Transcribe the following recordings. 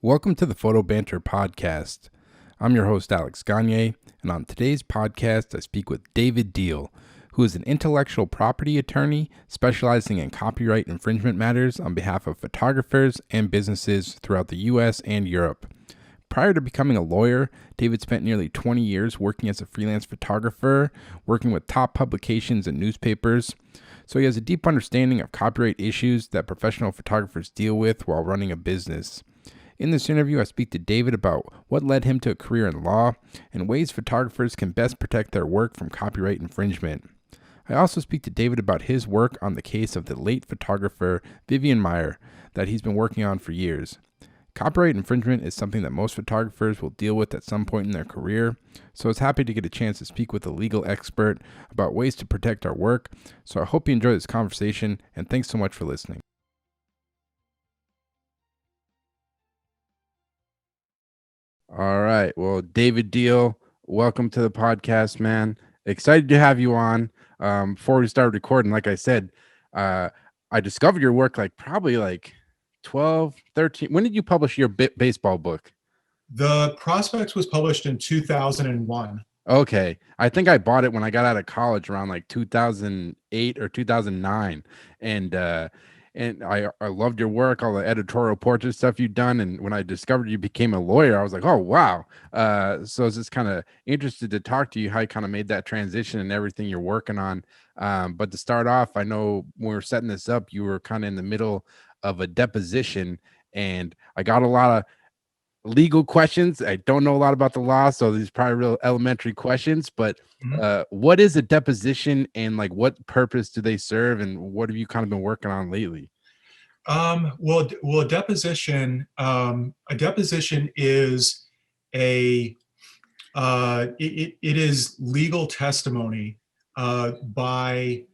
Welcome to the Photo Banter Podcast. I'm your host, Alex Gagne, and on today's podcast, I speak with David Deal, who is an intellectual property attorney specializing in copyright infringement matters on behalf of photographers and businesses throughout the U.S. and Europe. Prior to becoming a lawyer, David spent nearly 20 years working as a freelance photographer, working with top publications and newspapers. So he has a deep understanding of copyright issues that professional photographers deal with while running a business. In this interview, I speak to David about what led him to a career in law and ways photographers can best protect their work from copyright infringement. I also speak to David about his work on the case of the late photographer Vivian Maier that he's been working on for years. Copyright infringement is something that most photographers will deal with at some point in their career, so I was happy to get a chance to speak with a legal expert about ways to protect our work. So I hope you enjoy this conversation, and thanks so much for listening. All right. Well, David Deal, welcome to the podcast, man. Excited to have you on. Before we start recording, like I said, I discovered your work probably 12, 13. When did you publish your baseball book? The Prospects was published in 2001. Okay. I think I bought it when I got out of college around 2008 or 2009. And I loved your work, all the editorial portrait stuff you've done. And when I discovered you became a lawyer, I was like, oh, wow. So I was just kind of interested to talk to you, how you kind of made that transition and everything you're working on. But to start off, I know when we were setting this up, you were kind of in the middle of a deposition, and I got a lot of legal questions. I don't know a lot about the law, so these probably real elementary questions, but what is a deposition, and what purpose do they serve, and what have you kind of been working on lately? Well, a deposition is it is legal testimony by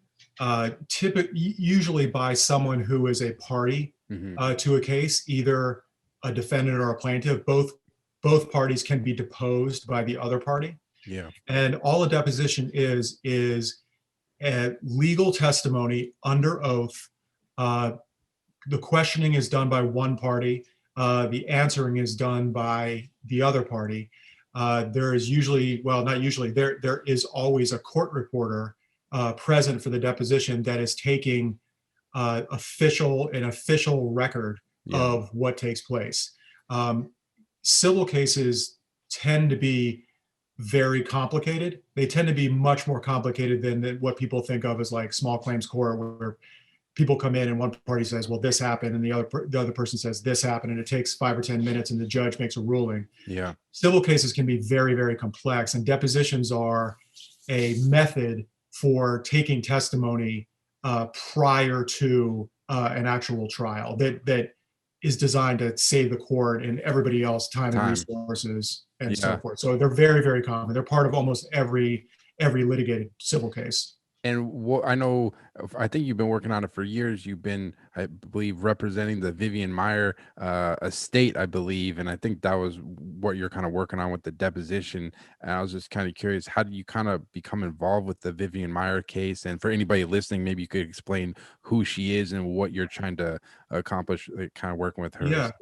usually by someone who is a party to a case, either a defendant or a plaintiff. Both parties can be deposed by the other party. Yeah. And all a deposition is a legal testimony under oath. The questioning is done by one party. The answering is done by the other party. There is usually, well, not usually, there is always a court reporter present for the deposition that is taking an official record of what takes place. Civil cases tend to be very complicated. They tend to be much more complicated than what people think of as small claims court, where people come in and one party says, well, this happened, and the other person says this happened, and it takes 5 or 10 minutes and the judge makes a ruling. Yeah. Civil cases can be very, very complex, and depositions are a method for taking testimony prior to an actual trial that is designed to save the court and everybody else time and resources and so forth. So they're very, very common. They're part of almost every litigated civil case. And I think you've been working on it for years. You've been, I believe, representing the Vivian Maier estate, I believe. And I think that was what you're kind of working on with the deposition. And I was just kind of curious, how did you kind of become involved with the Vivian Maier case? And for anybody listening, maybe you could explain who she is and what you're trying to accomplish, kind of working with her.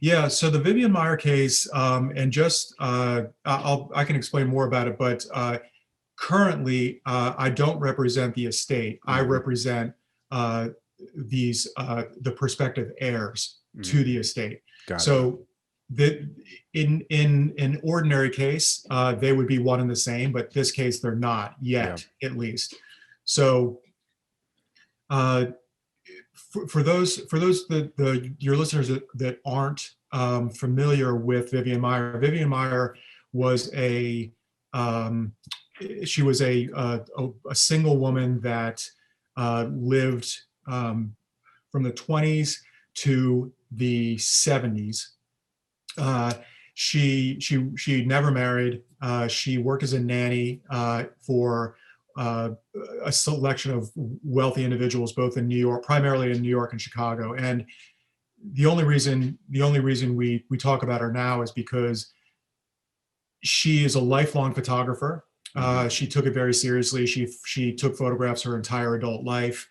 Yeah. So the Vivian Maier case, and just I can explain more about it, but currently, I don't represent the estate. I represent the prospective heirs to the estate. So in an ordinary case, they would be one and the same, but this case they're not yet, at least. So for your listeners that aren't familiar with Vivian Maier was she was a single woman that lived from the 20s to the 70s. She never married. She worked as a nanny for a selection of wealthy individuals, both in New York, primarily in New York and Chicago. And the only reason we talk about her now is because she is a lifelong photographer. She took it very seriously. She took photographs her entire adult life,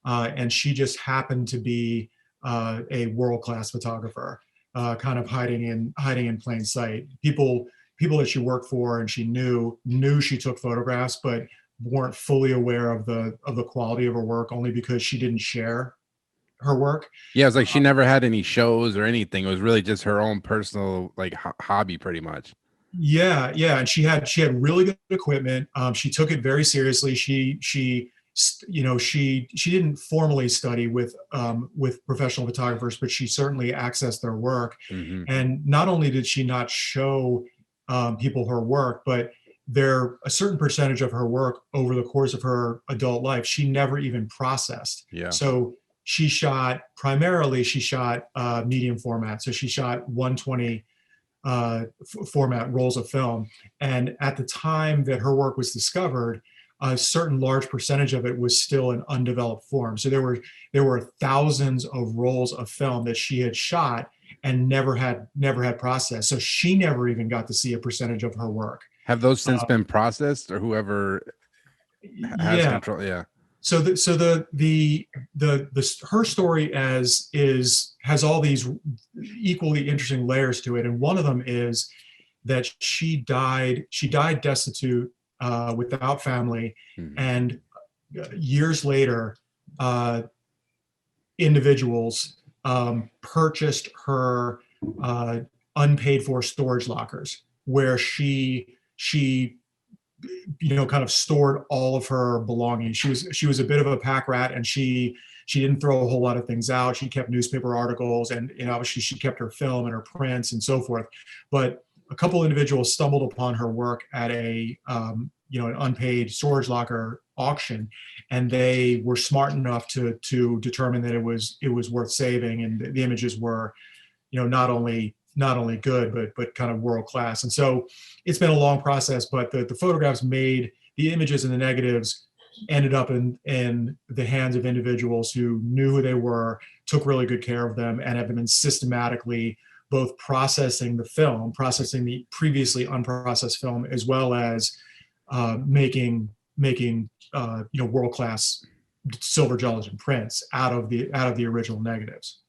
and she just happened to be a world-class photographer. kind of hiding in plain sight. People that she worked for and she knew she took photographs, but weren't fully aware of the quality of her work only because she didn't share her work. Yeah, it's like she never had any shows or anything. It was really just her own personal like hobby, pretty much. Yeah, and she had really good equipment. She took it very seriously. She didn't formally study with professional photographers, but she certainly accessed their work. Hmm. And not only did she not show people her work, but a certain percentage of her work over the course of her adult life she never even processed. Yeah. So she shot medium format. So she shot 120 format rolls of film. And at the time that her work was discovered, a certain large percentage of it was still in undeveloped form. So there were thousands of rolls of film that she had shot and never had processed. So she never even got to see a percentage of her work. Have those since been processed, or whoever has Yeah. control? Yeah. So her story has all these equally interesting layers to it, and one of them is that she died destitute, without family, Mhm. and years later, individuals purchased her unpaid for storage lockers where she kind of stored all of her belongings. She was a bit of a pack rat, and she didn't throw a whole lot of things out. She kept newspaper articles, and obviously she kept her film and her prints and so forth. But a couple individuals stumbled upon her work at an unpaid storage locker auction, and they were smart enough to determine that it was worth saving, and the images were, not only good, but kind of world class. And so it's been a long process, but the photographs made, the images and the negatives ended up in the hands of individuals who knew who they were, took really good care of them, and have been systematically both processing the previously unprocessed film, as well as making world class silver gelatin prints out of the original negatives.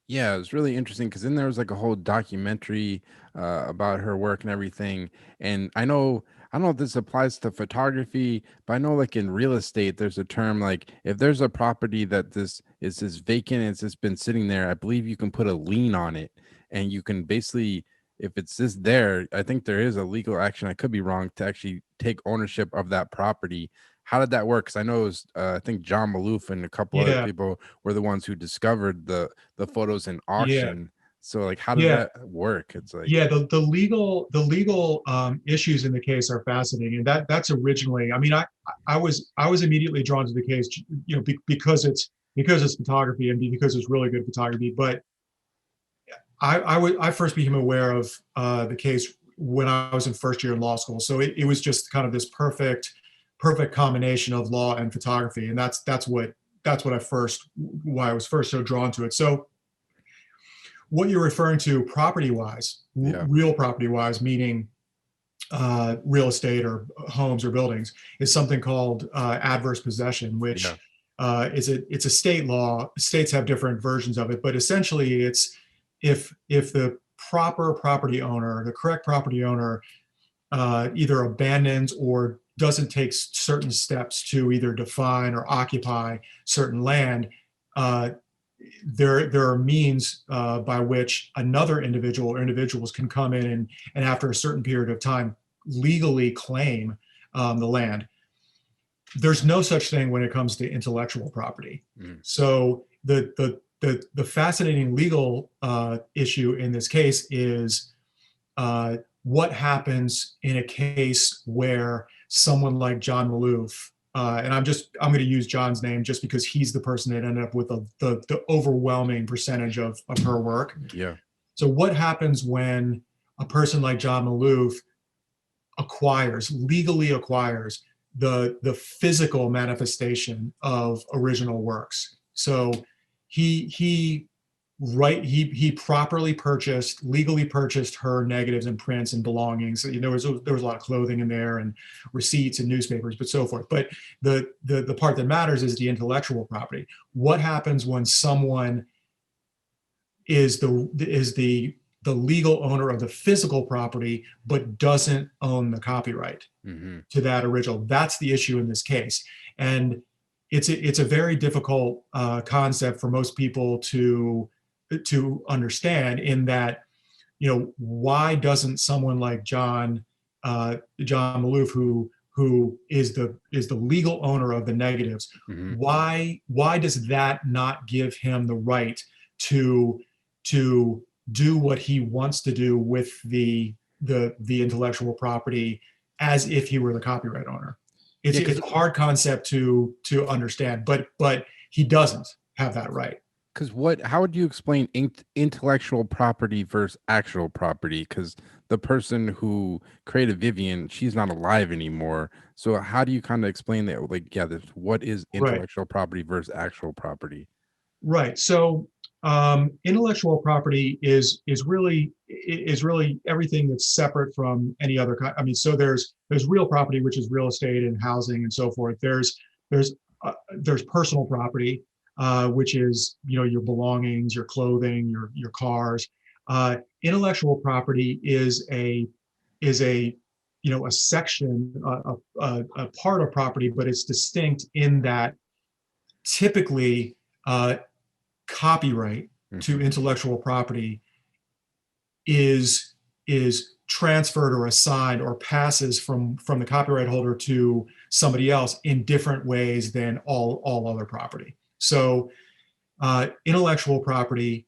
Yeah, it was really interesting because then there was like a whole documentary about her work and everything. And I don't know if this applies to photography, but I know like in real estate, there's a term like if there's a property that this is this vacant, it's just been sitting there, I believe you can put a lien on it, and you can basically, if it's just there, I think there is a legal action. I could be wrong to actually take ownership of that property. How did that work? Because I know it was, I think John Maloof and a couple other Yeah, people were the ones who discovered the photos in yeah, auction. So like, how does yeah. that work? It's like, Yeah, the legal issues in the case are fascinating, and that's originally. I mean, I was immediately drawn to the case, because it's photography and because it's really good photography. But I first became aware of the case when I was in first year in law school. So it was just kind of this perfect combination of law and photography, and why I was first so drawn to it. So what you're referring to property wise, yeah, real property wise, meaning real estate or homes or buildings, is something called adverse possession, yeah, which it's a state law. States have different versions of it, but essentially it's if the correct property owner, either abandons or doesn't take certain steps to either define or occupy certain land, uh, there are means by which another individual or individuals can come in and after a certain period of time legally claim the land. There's no such thing when it comes to intellectual property. mm, So the fascinating legal issue in this case is what happens in a case where someone like John Maloof, and I'm going to use John's name just because he's the person that ended up with the overwhelming percentage of her work. yeah, So what happens when a person like John Maloof legally acquires the physical manifestation of original works? So he he properly legally purchased her negatives and prints and belongings. There was a lot of clothing in there and receipts and newspapers, but so forth. But the part that matters is the intellectual property. What happens when someone is the legal owner of the physical property, but doesn't own the copyright to that original. That's the issue in this case, and it's a very difficult concept for most people to understand. In that, why doesn't someone like John Maloof, who is the legal owner of the negatives, why does that not give him the right to do what he wants to do with the intellectual property as if he were the copyright owner? It's a hard concept to understand, but he doesn't have that right. Because how would you explain intellectual property versus actual property? Because the person who created Vivian, she's not alive anymore. So how do you kind of explain that? Like, yeah, what is intellectual property versus actual property? Right. So intellectual property is really everything that's separate from any other kind. I mean, so there's real property, which is real estate and housing and so forth. There's personal property, which is your belongings, your clothing, your cars. Intellectual property is a section, a part of property, but it's distinct in that typically copyright to intellectual property is transferred or assigned or passes from the copyright holder to somebody else in different ways than all other property. So intellectual property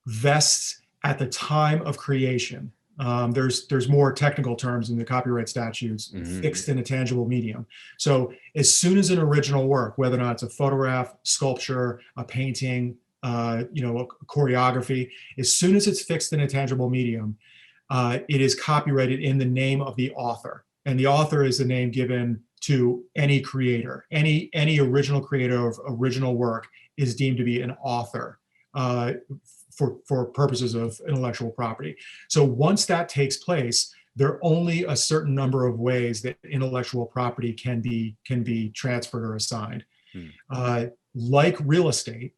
vests at the time of creation. There's more technical terms in the copyright statutes, fixed in a tangible medium. So as soon as an original work, whether or not it's a photograph, sculpture, a painting, a choreography, as soon as it's fixed in a tangible medium, it is copyrighted in the name of the author. And the author is the name given to any creator. Any original creator of original work is deemed to be an author for purposes of intellectual property. So once that takes place, there are only a certain number of ways that intellectual property can be transferred or assigned. Like real estate,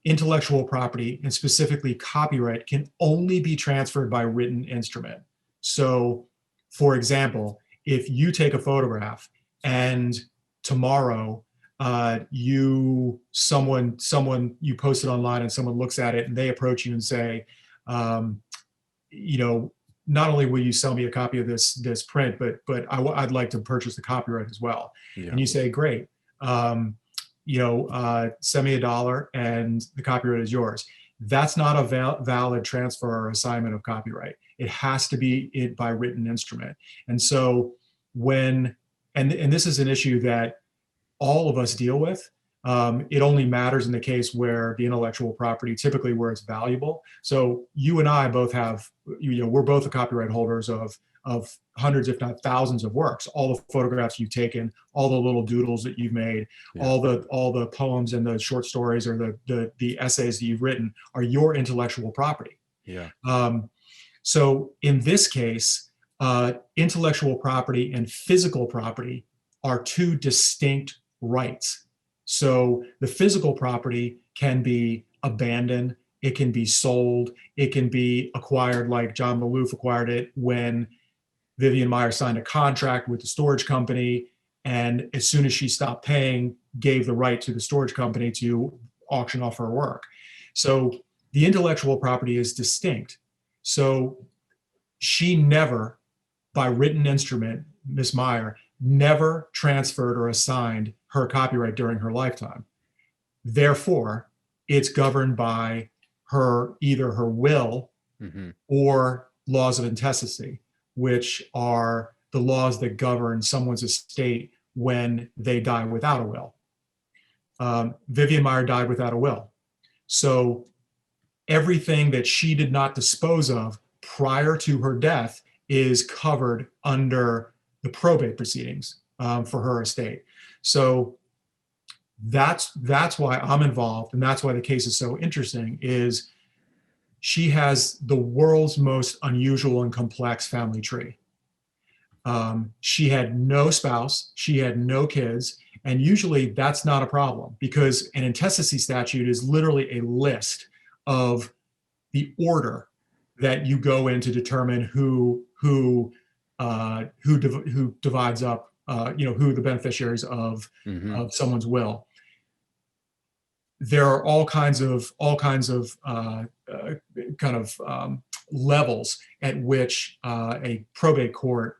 intellectual property, and specifically copyright, can only be transferred by written instrument. So, for example, if you take a photograph and tomorrow you post it online and someone looks at it and they approach you and say, not only will you sell me a copy of this print, but I'd like to purchase the copyright as well. Yeah. And you say, great, send me $1 and the copyright is yours. That's not a valid transfer or assignment of copyright. It has to be by written instrument. And so and this is an issue that all of us deal with. It only matters in the case where the intellectual property, typically where it's valuable. So you and I both have, we're both the copyright holders of hundreds, if not thousands of works, all the photographs you've taken, all the little doodles that you've made, all the poems and the short stories or the essays that you've written are your intellectual property. Yeah. So in this case, intellectual property and physical property are two distinct rights. So the physical property can be abandoned, it can be sold, it can be acquired, like John Maloof acquired it when Vivian Maier signed a contract with the storage company, and as soon as she stopped paying, gave the right to the storage company to auction off her work. So the intellectual property is distinct. So she never, by written instrument, Ms. Maier, never transferred or assigned her copyright during her lifetime. Therefore, it's governed by either her will or laws of intestacy, which are the laws that govern someone's estate when they die without a will. Vivian Maier died without a will. So everything that she did not dispose of prior to her death is covered under the probate proceedings for her estate. So that's why I'm involved, and that's why the case is so interesting, is she has the world's most unusual and complex family tree. She had no spouse, she had no kids, and usually that's not a problem because an intestacy statute is literally a list of the order that you go in to determine who divides up, who the beneficiaries of someone's will. There are all kinds of levels at which a probate court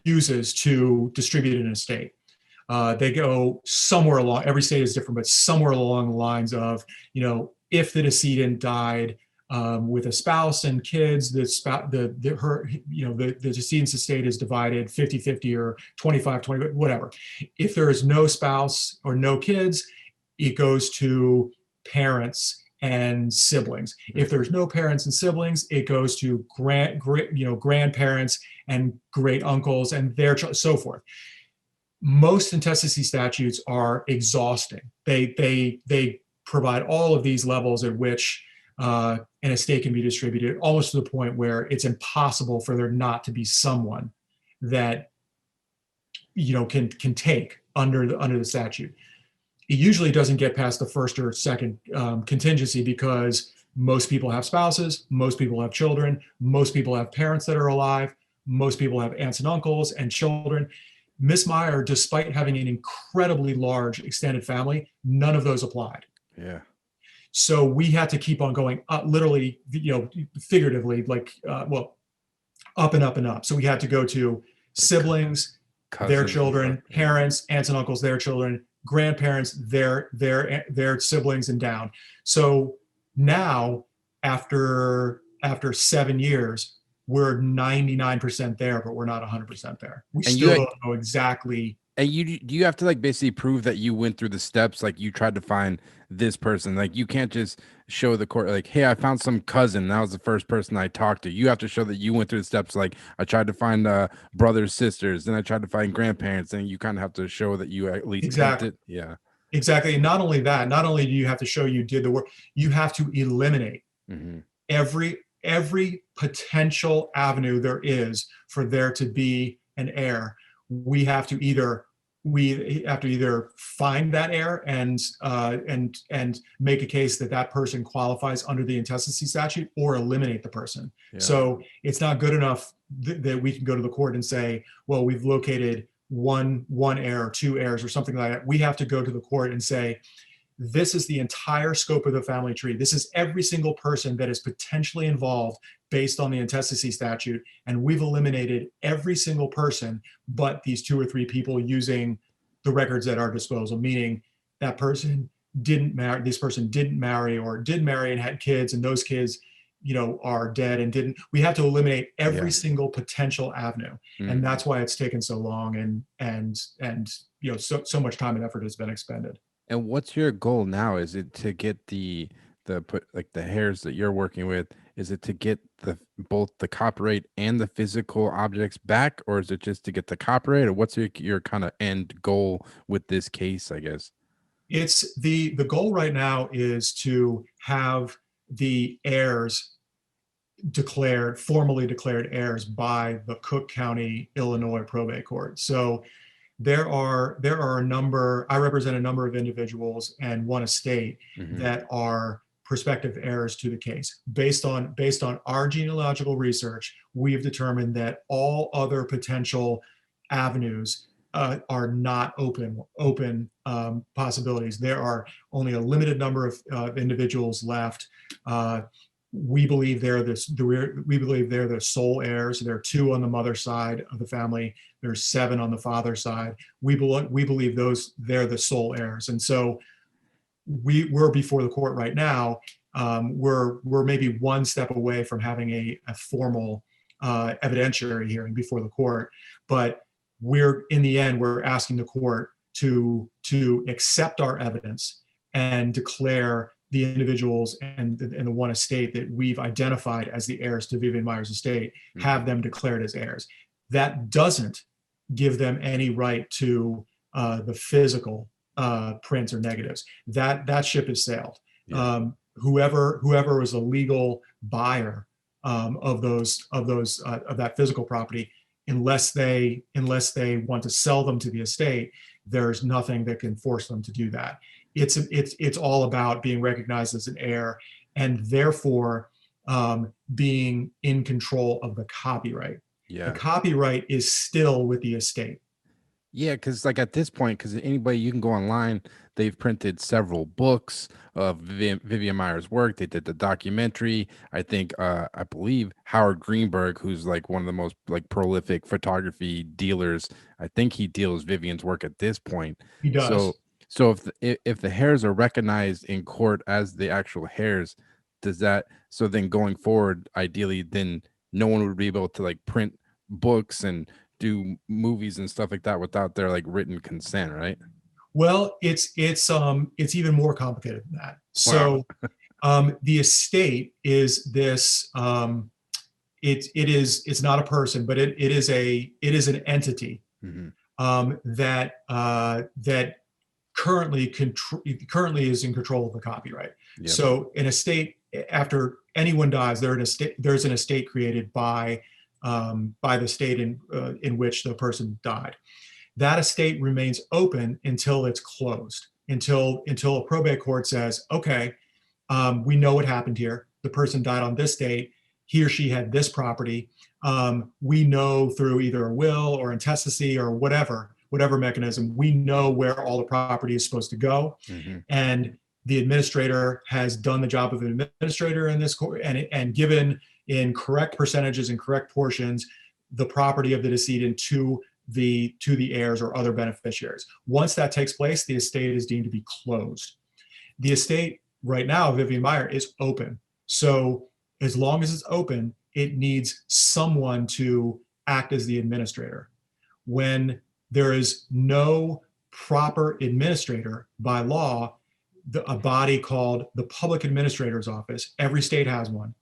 uses to distribute an estate. They go somewhere along, every state is different, but somewhere along the lines of, if the decedent died with a spouse and kids, the decedent's estate is divided 50-50 or 25-20, whatever. If there is no spouse or no kids, it goes to parents and siblings. If there's no parents and siblings, it goes to grandparents and great uncles and their so forth. Most intestacy statutes are exhausting. They provide all of these levels at which an estate can be distributed, almost to the point where it's impossible for there not to be someone that can take under the statute. It usually doesn't get past the first or second contingency, because most people have spouses, most people have children, most people have parents that are alive, most people have aunts and uncles and children. Miss Meyer, despite having an incredibly large extended family, none of those applied. Yeah. So we had to keep on going, literally, figuratively, up and up and up. So we had to go to siblings, their children, parents, aunts and uncles, their children, grandparents, their siblings, and down. So now, after 7 years, we're 99% there, but we're not 100% there. We still don't know exactly. And do you have to basically prove that you went through the steps? Like, you tried to find this person. Like, you can't just show the court like, hey, I found some cousin, that was the first person I talked to. You have to show that you went through the steps. Like, I tried to find brothers, sisters, then I tried to find grandparents, and you kind of have to show that you at least exactly. Yeah, exactly. And not only that, not only do you have to show you did the work, you have to eliminate every potential avenue there is for there to be an heir. We have to either find that heir and make a case that person qualifies under the intestacy statute, or eliminate the person. Yeah. So it's not good enough that we can go to the court and say, well, we've located one heir or two heirs or something like that. We have to go to the court and say, this is the entire scope of the family tree. This is every single person that is potentially involved based on the intestacy statute. And we've eliminated every single person but these 2 or 3 people using the records at our disposal, meaning that person didn't marry, this person didn't marry, or did marry and had kids, and those kids, are dead and didn't. We have to eliminate every single potential avenue. And that's why it's taken so long, and so much time and effort has been expended. And what's your goal now? Is it to get the heirs that you're working with? Is it to get both the copyright and the physical objects back, or is it just to get the copyright, or what's your kind of end goal with this case, I guess? It's the goal right now is to have the heirs formally declared heirs by the Cook County, Illinois probate court. So there are a number, I represent a number of individuals and one estate that are prospective heirs to the case. Based on our genealogical research, we have determined that all other potential avenues are not open possibilities. There are only a limited number of individuals left. We believe they're the sole heirs. There are 2 on the mother's side of the family. There's 7 on the father's side. We believe they're the sole heirs. And so we're before the court right now. We're maybe one step away from having a formal evidentiary hearing before the court, but in the end, we're asking the court to accept our evidence and declare the individuals and the one estate that we've identified as the heirs to Vivian Meyer's estate, have them declared as heirs. That doesn't give them any right to the physical prints or negatives. That ship has sailed. Yeah. Whoever was a legal buyer of that physical property, unless they want to sell them to the estate, there's nothing that can force them to do that. it's all about being recognized as an heir, and therefore being in control of the copyright. The Yeah. copyright is still with the estate. Yeah, because like at this point, because anybody you can go online, they've printed several books of Vivian Meyer's work. They did the documentary. I believe Howard Greenberg, who's like one of the most like prolific photography dealers, I think he deals Vivian's work at this point. He So, does. so if the hairs are recognized in court as the actual hairs, does that so then going forward, ideally, then no one would be able to like print books and do movies and stuff like that without their like written consent, right? Well, it's even more complicated than that. Wow. So the estate is this. It's not a person, but it is an entity Hmm. that currently is in control of the copyright. Yep. So an estate, after anyone dies, there's an estate created by the state in which the person died. That estate remains open until it's closed, until a probate court says, okay, we know what happened here. The person died on this date. He or she had this property. We know through either a will or intestacy or whatever mechanism, we know where all the property is supposed to go. Hmm. And the administrator has done the job of an administrator in this court, and given in correct percentages and correct portions the property of the decedent to the heirs or other beneficiaries. Once that takes place, the estate is deemed to be closed. The estate right now, Vivian Meier, is open. So as long as it's open, it needs someone to act as the administrator. When there is no proper administrator by law, a body called the Public Administrator's Office, every state has one.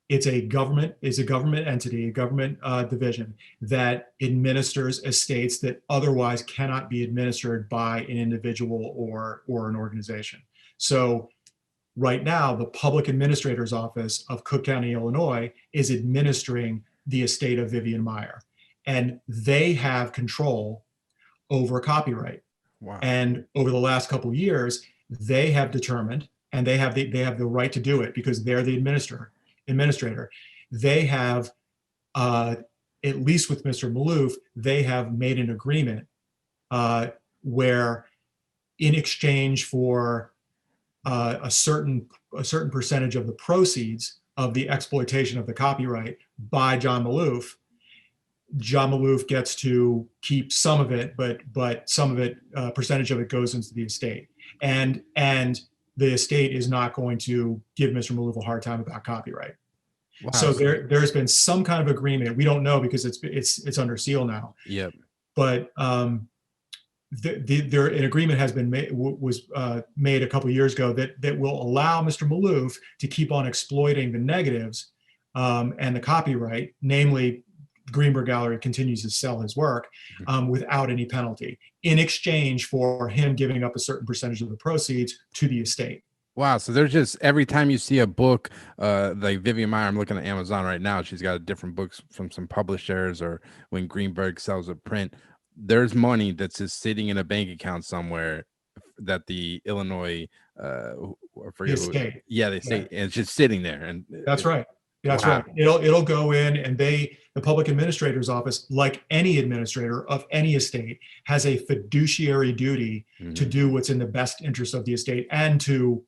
It's a government entity, a government division that administers estates that otherwise cannot be administered by an individual or an organization. So right now, the Public Administrator's Office of Cook County, Illinois, is administering the estate of Vivian Meier, and they have control over copyright. Wow. And over the last couple of years, they have determined, and they have the right to do it because they're the administrator. They have, at least with Mr. Maloof, they have made an agreement where, in exchange for a certain percentage of the proceeds of the exploitation of the copyright by John Maloof, John Maloof gets to keep some of it, but some of it, percentage of it, goes into the estate, and the estate is not going to give Mr. Maloof a hard time about copyright. Wow. So there's been some kind of agreement. We don't know because it's under seal now. Yep. But an agreement has been was made a couple of years ago that will allow Mr. Maloof to keep on exploiting the negatives and the copyright, namely Greenberg Gallery continues to sell his work without any penalty, in exchange for him giving up a certain percentage of the proceeds to the estate. Wow. So there's just every time you see a book, like Vivian Meier, I'm looking at Amazon right now. She's got different books from some publishers, or when Greenberg sells a print, there's money that's just sitting in a bank account somewhere that the Illinois, I forget who, yeah, they say, and it's just sitting there. And that's right. That's wow. right. It'll go in, and the Public Administrator's Office, like any administrator of any estate, has a fiduciary duty to do what's in the best interest of the estate, and to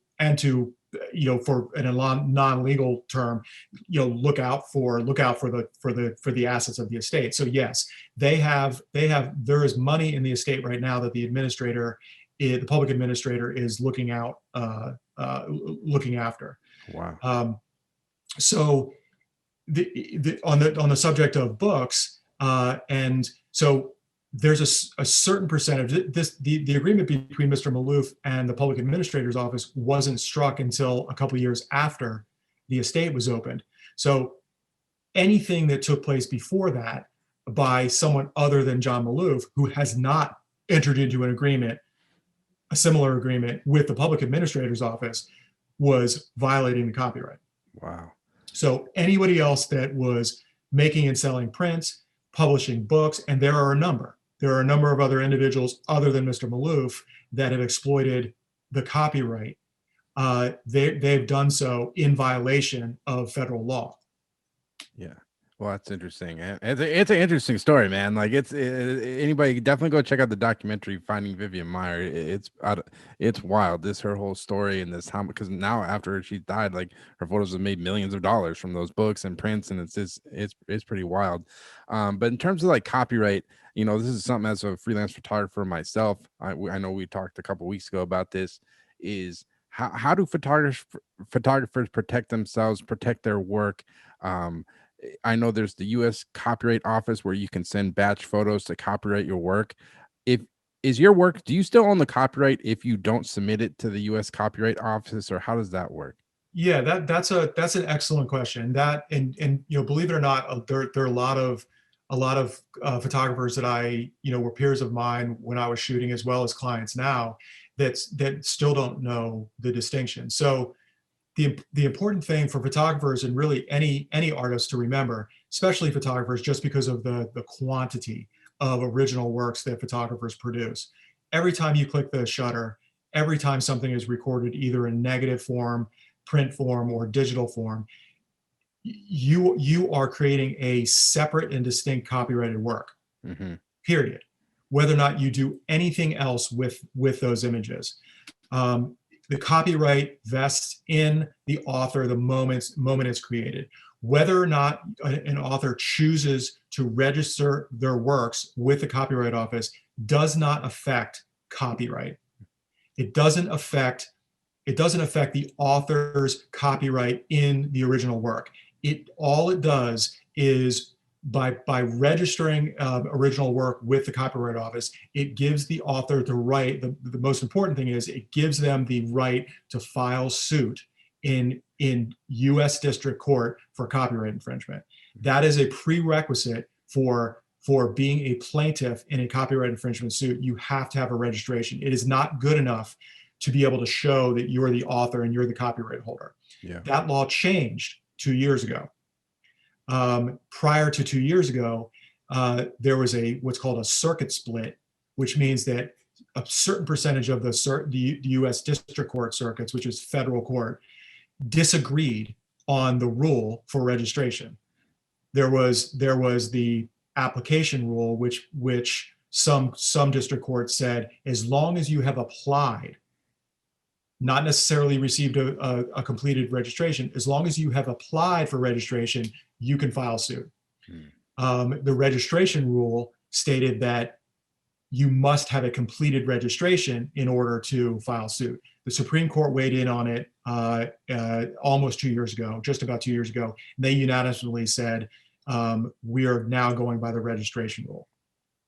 for in a non-legal term, look out for the assets of the estate. So yes, there is money in the estate right now that the public administrator is looking after. Wow. So on the subject of books, and so there's a certain percentage. The agreement between Mr. Maloof and the Public Administrator's Office wasn't struck until a couple of years after the estate was opened. So anything that took place before that by someone other than John Maloof, who has not entered into a similar agreement with the Public Administrator's Office, was violating the copyright. Wow. So anybody else that was making and selling prints, publishing books, and there are a number of other individuals other than Mr. Maloof that have exploited the copyright, they've done so in violation of federal law. Yeah. Well, that's interesting. It's an interesting story, man. Like anybody definitely go check out the documentary Finding Vivian Meyer. It's wild. This her whole story and this how because now after she died, like her photos have made millions of dollars from those books and prints, and it's pretty wild. But in terms of like copyright, this is something as a freelance photographer myself. I know we talked a couple weeks ago about this. Is how do photographers protect themselves, protect their work? I know there's the U.S. Copyright Office where you can send batch photos to copyright your work. If is your work, do you still own the copyright if you don't submit it to the U.S. Copyright Office, or how does that work? Yeah, that's an excellent question. That and believe it or not, there are a lot of photographers that were peers of mine when I was shooting, as well as clients now, that still don't know the distinction. So the important thing for photographers and really any artist to remember, especially photographers, just because of the quantity of original works that photographers produce. Every time you click the shutter, every time something is recorded either in negative form, print form, or digital form, you are creating a separate and distinct copyrighted work. Mm-hmm. Period. Whether or not you do anything else with those images. The copyright vests in the author the moment it's created. Whether or not an author chooses to register their works with the Copyright Office does not affect copyright. It doesn't affect the author's copyright in the original work. All it does is by registering original work with the Copyright Office, it gives the author the right. The most important thing is it gives them the right to file suit in U.S. District Court for copyright infringement. That is a prerequisite for being a plaintiff in a copyright infringement suit. You have to have a registration. It is not good enough to be able to show that you're the author and you're the copyright holder. Yeah. That law changed 2 years ago. Prior to 2 years ago, there was what's called a circuit split, which means that a certain percentage of the U.S. District Court circuits, which is federal court, disagreed on the rule for registration. There was the application rule, which some district courts said, as long as you have applied, not necessarily received a completed registration, as long as you have applied for registration, you can file suit. The registration rule stated that you must have a completed registration in order to file suit. The Supreme Court weighed in on it almost 2 years ago, just about 2 years ago. They unanimously said, we are now going by the registration rule.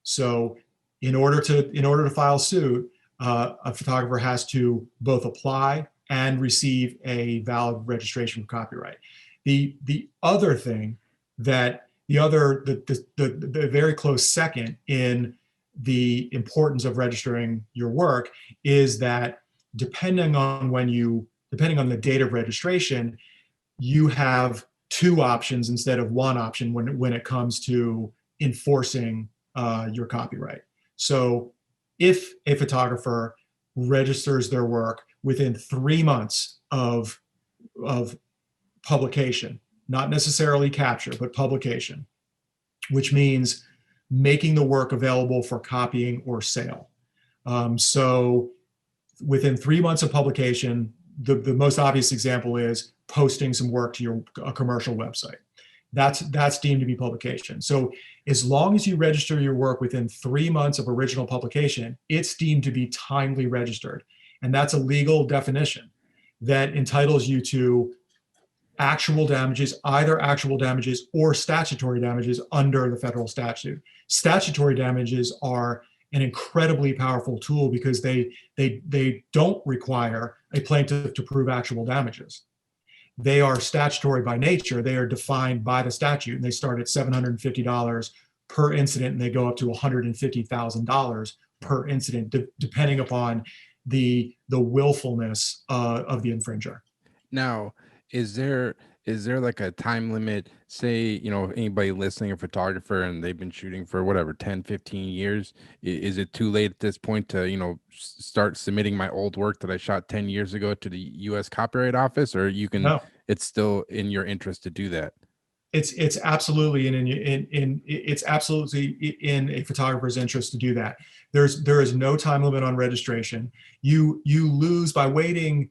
So in order to file suit, a photographer has to both apply and receive a valid registration for copyright. The other thing that the very close second in the importance of registering your work is that depending on the date of registration, you have two options instead of one option when it comes to enforcing your copyright. So if a photographer registers their work within 3 months of publication, not necessarily capture, but publication, which means making the work available for copying or sale. So within 3 months of publication, the most obvious example is posting some work to a commercial website. That's deemed to be publication. So as long as you register your work within 3 months of original publication, it's deemed to be timely registered. And that's a legal definition that entitles you to actual damages, either actual damages or statutory damages under the federal statute. Statutory damages are an incredibly powerful tool because they don't require a plaintiff to prove actual damages. They are statutory by nature. They are defined by the statute, and they start at $750 per incident, and they go up to $150,000 per incident, depending upon the willfulness of the infringer. Now, Is there is there like a time limit? Say, anybody listening, a photographer, and they've been shooting for whatever 10, 15 years. Is it too late at this point to, start submitting my old work that I shot 10 years ago to the US Copyright Office, or No, it's still in your interest to do that? it's absolutely it's absolutely in a photographer's interest to do that. There is no time limit on registration. You lose by waiting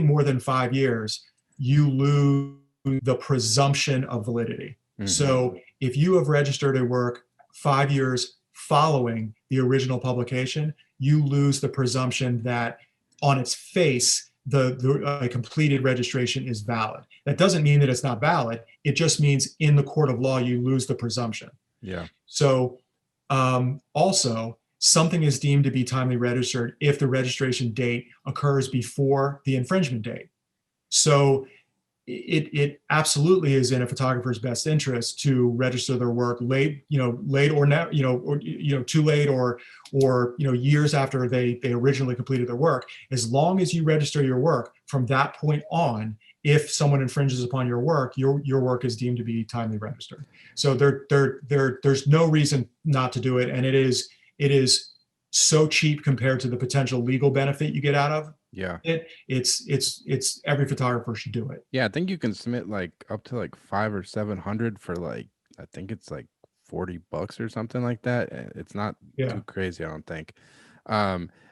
more than 5 years. You lose the presumption of validity. Hmm. So if you have registered a work 5 years following the original publication, you lose the presumption that on its face the a completed registration is valid. That doesn't mean that it's not valid. It just means in the court of law you lose the presumption. Yeah. So also, something is deemed to be timely registered if the registration date occurs before the infringement date. So it absolutely is in a photographer's best interest to register their work late or now, too late or years after they originally completed their work. As long as you register your work from that point on, if someone infringes upon your work, your work is deemed to be timely registered. So there's no reason not to do it, and it is so cheap compared to the potential legal benefit you get out of Yeah. it. It's every photographer should do it. Yeah, I think you can submit like up to like 5 or 700 for like, I think it's like $40 or something like that. It's not Yeah. too crazy, I don't think.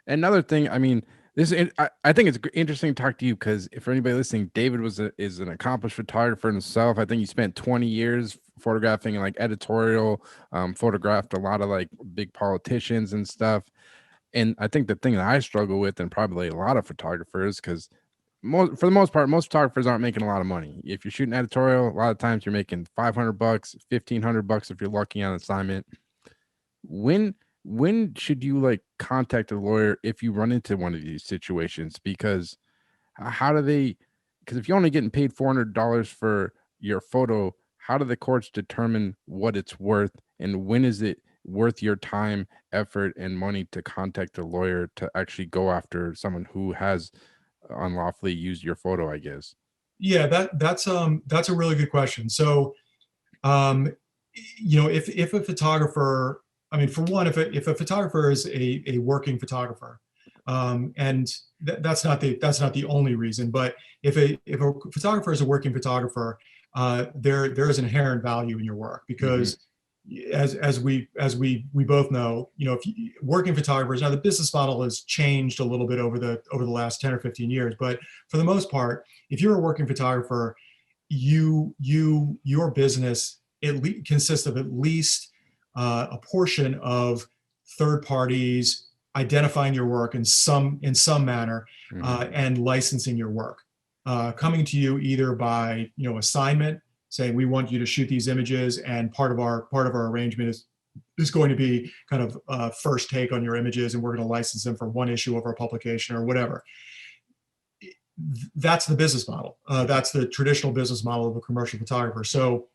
Another thing, I mean, I think it's interesting to talk to you because if for anybody listening, David is an accomplished photographer himself. I think he spent 20 years photographing like editorial, photographed a lot of like big politicians and stuff. And I think the thing that I struggle with, and probably a lot of photographers, because for the most part, most photographers aren't making a lot of money. If you're shooting editorial, a lot of times you're making $500, $1,500 if you're lucky on assignment. When should you like contact a lawyer if you run into one of these situations? Because how do they? Because if you're only getting paid $400 for your photo, how do the courts determine what it's worth, and when is it worth your time, effort, and money to contact a lawyer to actually go after someone who has unlawfully used your photo, I guess? Yeah, that's a really good question. So um, if a photographer, I mean, for one, if a photographer is a working photographer, and that's not the only reason, but if a photographer is a working photographer, there is inherent value in your work Hmm. because as we both know, if working photographers, now the business model has changed a little bit over the last 10 or 15 years, but for the most part, if you're a working photographer, your business consists of at least a portion of third parties identifying your work in some manner, Hmm. and licensing your work, coming to you either by assignment, saying we want you to shoot these images, and part of our arrangement is going to be kind of first take on your images, and we're going to license them for one issue of our publication or whatever. That's the business model. That's the traditional business model of a commercial photographer. So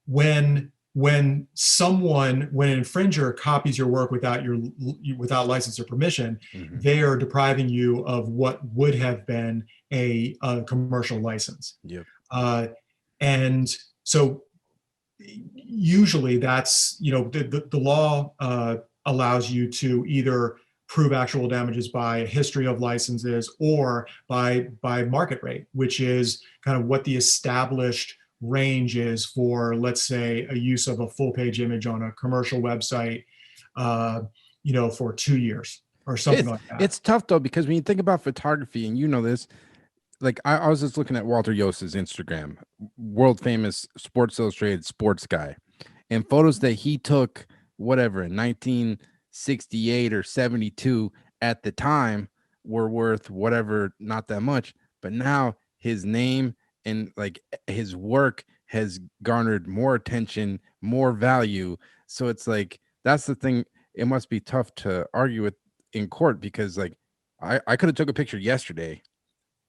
when an infringer copies your work without license or permission, Hmm. they are depriving you of what would have been a commercial license. Yep. And so usually that's the law allows you to either prove actual damages by a history of licenses or by market rate, which is kind of what the established range is for, let's say, a use of a full page image on a commercial website, for 2 years or something It's like that. it's tough though because when you think about photography, and you know this, like I was just looking at Walter Yost's Instagram, world famous Sports Illustrated sports guy, and photos that he took, whatever, in 1968 or 72 at the time were worth whatever, not that much. But now his name and like his work has garnered more attention, more value. So it's like that's the thing. It must be tough to argue with in court because like I could have took a picture yesterday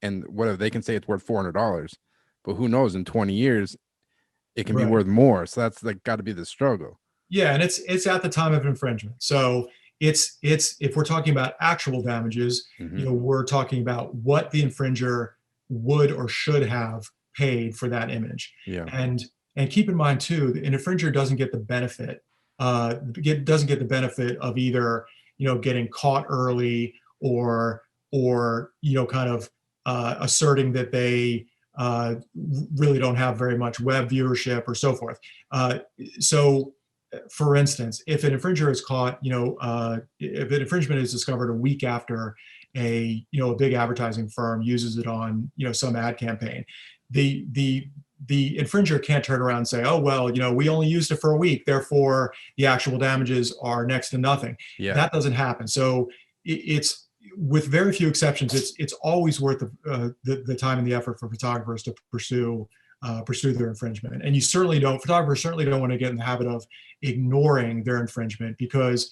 and whatever they can say it's worth $400, but who knows in 20 years it can be Right. worth more. So that's like got to be the struggle. Yeah, and it's at the time of infringement. So it's if we're talking about actual damages, Hmm. we're talking about what the infringer would or should have paid for that image. Yeah. And keep in mind too, an infringer doesn't get the benefit doesn't get the benefit of either getting caught early or kind of asserting that they really don't have very much web viewership or so forth. So, for instance, if an infringer is caught, if an infringement is discovered a week after a big advertising firm uses it on some ad campaign, the infringer can't turn around and say, oh well, we only used it for a week, therefore the actual damages are next to nothing. Yeah. That doesn't happen. So it's, with very few exceptions, it's always worth the time and the effort for photographers to pursue their infringement. And photographers certainly don't want to get in the habit of ignoring their infringement, because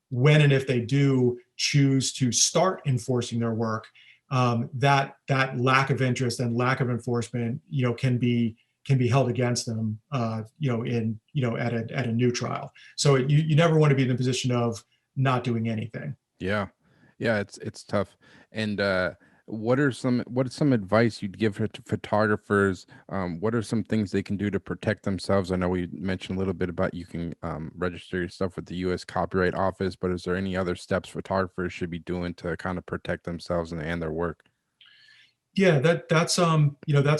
when and if they do choose to start enforcing their work, that lack of interest and lack of enforcement, can be held against them, at a new trial. So you never want to be in the position of not doing anything. Yeah. Yeah, it's tough. And what's some advice you'd give to photographers? What are some things they can do to protect themselves? I know we mentioned a little bit about you can register your stuff with the U.S. Copyright Office, but is there any other steps photographers should be doing to kind of protect themselves and their work? Yeah, that's a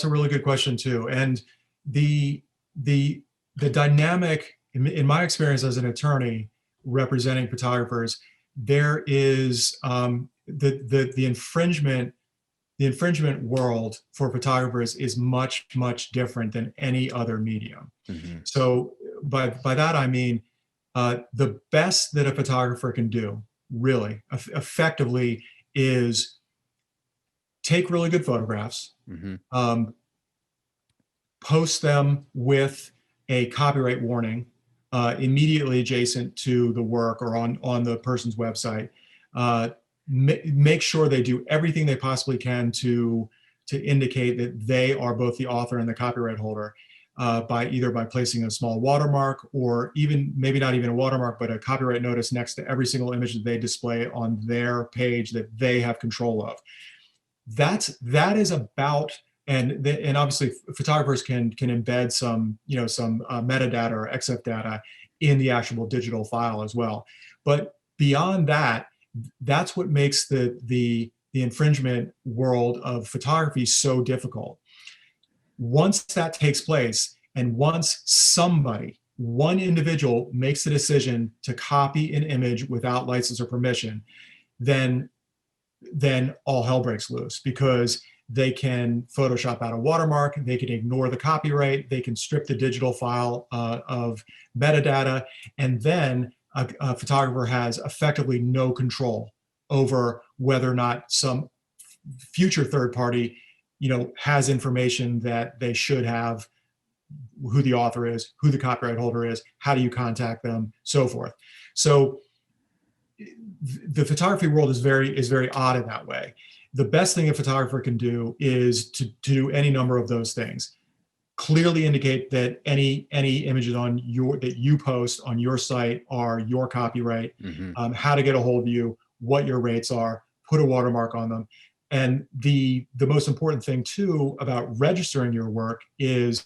really good question too. And the dynamic in my experience as an attorney representing photographers, there is the infringement world for photographers is much different than any other medium. Mm-hmm. So by that I mean the best that a photographer can do really effectively is take really good photographs, Mm-hmm. Post them with a copyright warning immediately adjacent to the work or on the person's website. Make sure they do everything they possibly can to indicate that they are both the author and the copyright holder, by placing a small watermark, or even maybe not even a watermark, but a copyright notice next to every single image that they display on their page that they have control of. That is about, and obviously photographers can embed some metadata or XF data in the actual digital file as well. But beyond that, that's what makes the infringement world of photography so difficult. Once that takes place, and once one individual makes the decision to copy an image without license or permission, then all hell breaks loose, because they can Photoshop out a watermark, they can ignore the copyright, they can strip the digital file of metadata, and then a photographer has effectively no control over whether or not some future third party, has information that they should have, who the author is, who the copyright holder is, how do you contact them, so forth. So the photography world is very odd in that way. The best thing a photographer can do is to do any number of those things. Clearly indicate that any images that you post on your site are your copyright, Mm-hmm. How to get a hold of you, what your rates are, put a watermark on them. And the most important thing too about registering your work is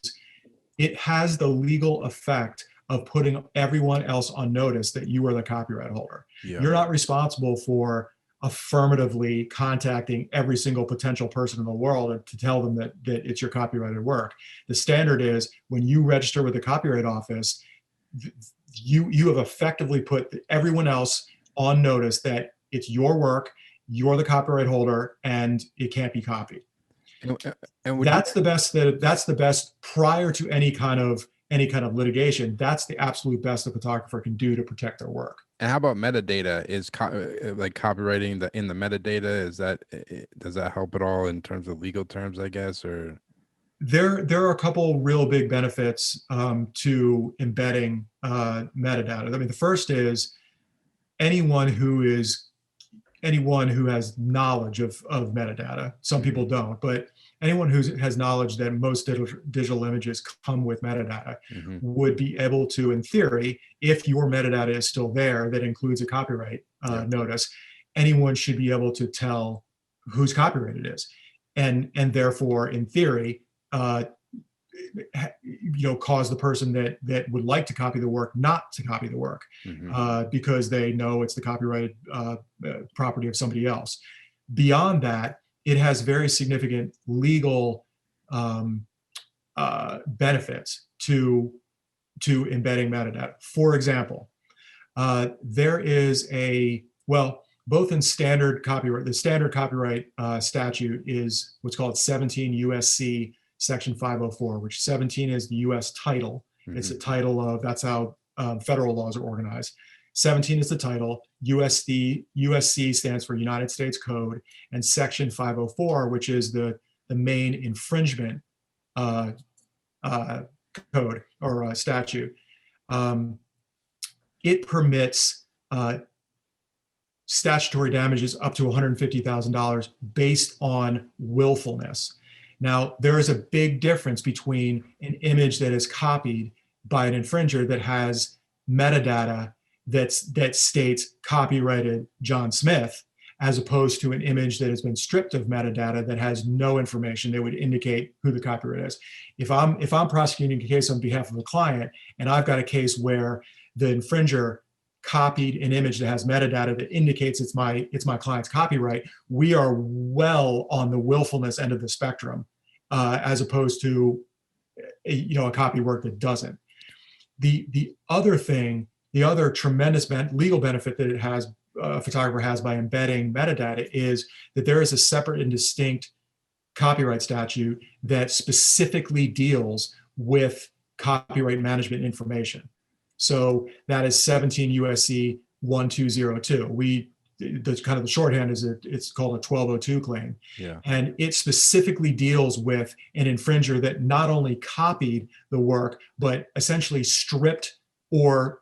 it has the legal effect of putting everyone else on notice that you are the copyright holder. Yeah. You're not responsible for affirmatively contacting every single potential person in the world to tell them that it's your copyrighted work. The standard is, when you register with the Copyright Office, you have effectively put everyone else on notice that it's your work, you're the copyright holder, and it can't be copied. And that's the best prior to any kind of litigation. That's the absolute best a photographer can do to protect their work. And how about metadata? Is like copywriting in the metadata, does that help at all in terms of legal terms, I guess? Or there are a couple real big benefits to embedding metadata. I mean, the first is anyone who has knowledge of metadata. Some people don't, but anyone who has knowledge that most digital images come with metadata mm-hmm. would be able to, in theory, if your metadata is still there, that includes a copyright notice, anyone should be able to tell whose copyright it is. and therefore, in theory, cause the person that would like to copy the work not to copy the work, because they know it's the copyrighted property of somebody else. Beyond that, it has very significant legal benefits to embedding metadata. For example, there is both in standard copyright, the standard copyright statute is what's called 17 USC section 504, which 17 is the US title. It's a title of, that's how federal laws are organized. 17 is the title, USC stands for United States Code, and section 504, which is the main infringement code or statute. It permits statutory damages up to $150,000 based on willfulness. Now, there is a big difference between an image that is copied by an infringer that has metadata that states copyrighted John Smith, as opposed to an image that has been stripped of metadata that has no information that would indicate who the copyright is. If I'm prosecuting a case on behalf of a client, and I've got a case where the infringer copied an image that has metadata that indicates it's my client's copyright, we are well on the willfulness end of the spectrum, as opposed to a copy work that doesn't. The other tremendous legal benefit that it has, a photographer has, by embedding metadata is that there is a separate and distinct copyright statute that specifically deals with copyright management information. So that is 17 USC 1202. The shorthand is it's called a 1202 claim. Yeah. And it specifically deals with an infringer that not only copied the work, but essentially stripped or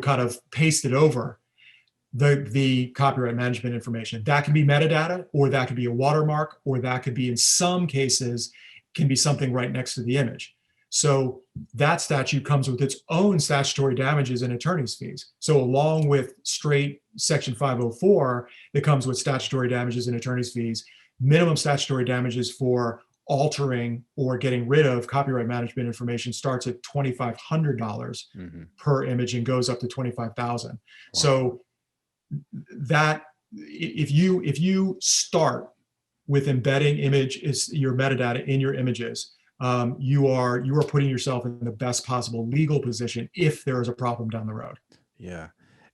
kind of pasted over the copyright management information. That can be metadata, or that could be a watermark, or that could be, in some cases, can be something right next to the image. So that statute comes with its own statutory damages and attorney's fees. So along with straight section 504 that comes with statutory damages and attorney's fees, minimum statutory damages for altering or getting rid of copyright management information starts at $2,500 per image and goes up to $25,000. Wow. So that if you start with embedding your metadata in your images, you are putting yourself in the best possible legal position if there is a problem down the road. Yeah.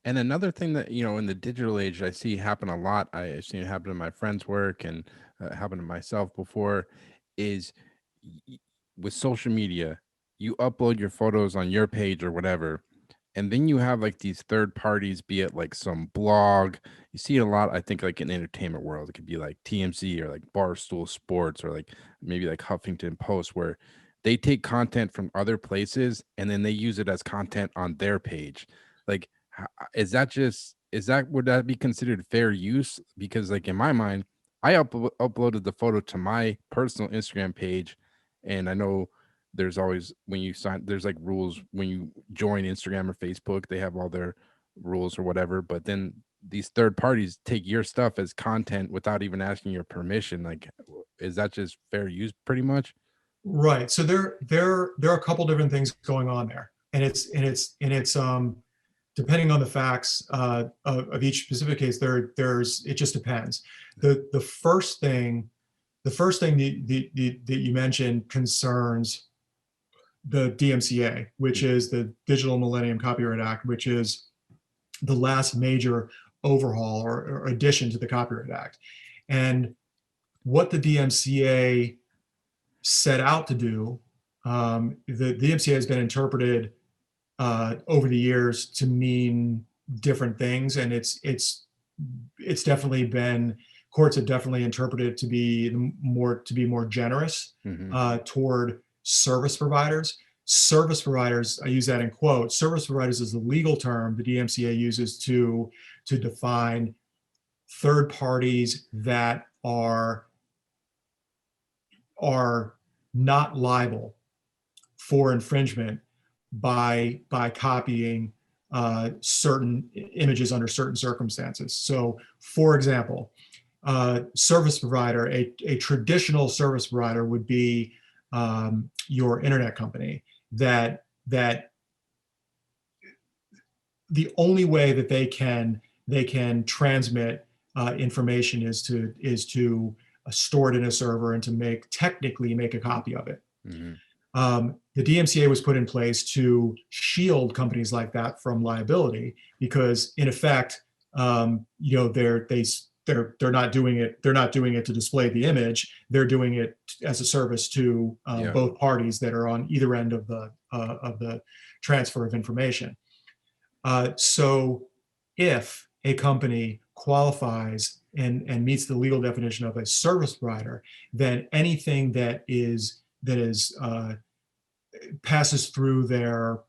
And another thing that, in the digital age, I see happen a lot, I've seen it happen in my friends' work and happen to myself before, is with social media, you upload your photos on your page or whatever, and then you have like these third parties, be it like some blog. You see it a lot, I think, like in the entertainment world. It could be like TMZ or like Barstool Sports or like maybe like Huffington Post, where they take content from other places and then they use it as content on their page. Like, would that be considered fair use? Because like in my mind, I uploaded the photo to my personal Instagram page, and I know there's always, when you sign, there's like rules when you join Instagram or Facebook, they have all their rules or whatever, but then these third parties take your stuff as content without even asking your permission. Like, is that just fair use pretty much? Right. So there are a couple different things going on there, and it's depending on the facts of each specific case, it just depends. The first thing that you mentioned concerns the DMCA, which is the Digital Millennium Copyright Act, which is the last major overhaul or addition to the Copyright Act. And what the DMCA set out to do, the DMCA has been interpreted over the years to mean different things, and it's definitely been, courts have definitely interpreted to be more generous toward service providers. Service providers, I use that in quotes, service providers is the legal term the DMCA uses to define third parties that are not liable for infringement by copying certain images under certain circumstances. So, for example, service provider, a traditional service provider would be your internet company that the only way that they can transmit information is to store it in a server and to technically make a copy of it. Mm-hmm. The DMCA was put in place to shield companies like that from liability because, in effect, they're not doing it. They're not doing it to display the image. They're doing it as a service to both parties that are on either end of the transfer of information. So, if a company qualifies and meets the legal definition of a service provider, then anything that passes through their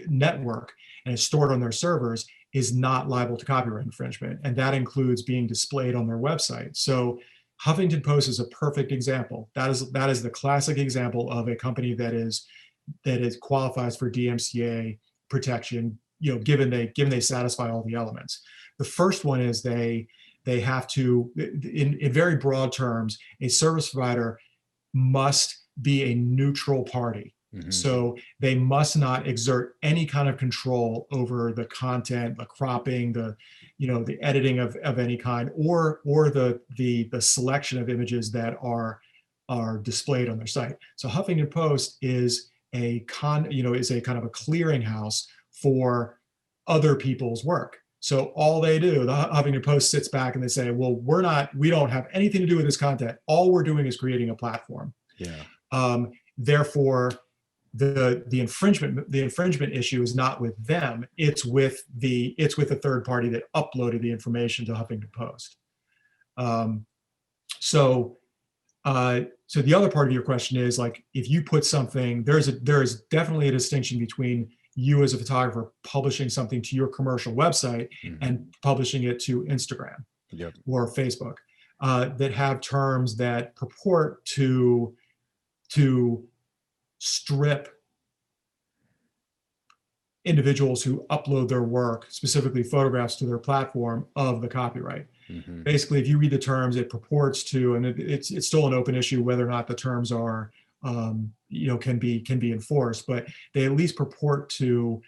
network and is stored on their servers is not liable to copyright infringement, and that includes being displayed on their website. So Huffington Post is a perfect example. That is the classic example of a company that qualifies for DMCA protection, given they satisfy all the elements. The first one is they have to, in very broad terms, a service provider must be a neutral party. Mm-hmm. So they must not exert any kind of control over the content, the cropping, the editing of any kind, or the selection of images that are displayed on their site. So Huffington Post is a kind of a clearinghouse for other people's work. So all they do, the Huffington Post sits back and they say, well, we don't have anything to do with this content. All we're doing is creating a platform. Yeah. Therefore, the infringement issue is not with them. It's with the third party that uploaded the information to Huffington Post. So the other part of your question is, like, if you put something, there is definitely a distinction between you as a photographer publishing something to your commercial website mm-hmm. and publishing it to Instagram yep. or Facebook that have terms that purport to strip individuals who upload their work, specifically photographs, to their platform of the copyright. Mm-hmm. Basically, if you read the terms, it purports to, and it's still an open issue whether or not the terms are, can be enforced, but they at least purport to